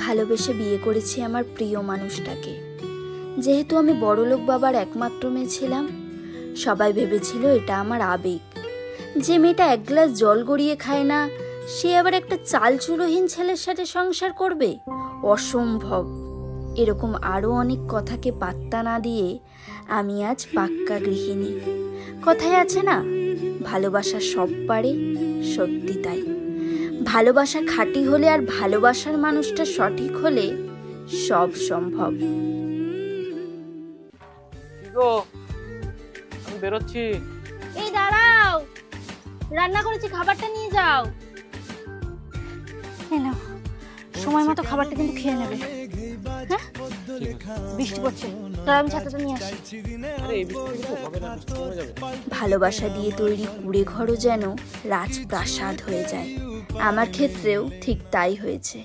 ভালোবেসে বিয়ে করেছি আমার প্রিয় মানুষটাকে। যেহেতু আমি বড়লোক বাবার একমাত্র মেয়ে ছিলাম, সবাই ভেবেছিল এটা আমার আবেগ। যে মেয়েটা এক গ্লাস জল গড়িয়ে খায় না, সে আবার একটা চালচুলোহীন ছেলের সাথে সংসার করবে? অসম্ভব। এরকম আরও অনেক কথাকে পাত্তা না দিয়ে আমি আজ পাক্কা গৃহিণী। কথায় আছে না, ভালোবাসা সব পারে, সত্যি তাই। ভালোবাসা খাঁটি হলে আর ভালোবাসার মানুষটা সঠিক হলে সব সম্ভব। আমি বেরোচ্ছি। এই দাঁড়াও, রান্না করেছি, খাবারটা নিয়ে যাও। নাও, সময় মতো খাবারটা কিন্তু খেয়ে নেবে। হ্যাঁ, বৃষ্টি পড়ছে, তাই আমি ছাতাটা নিয়ে আসি। ভালোবাসা দিয়ে তৈরি কুঁড়ে ঘরও যেন রাজপ্রাসাদ হয়ে যায়। আমার ক্ষেত্রেও ঠিক তাই হয়েছে।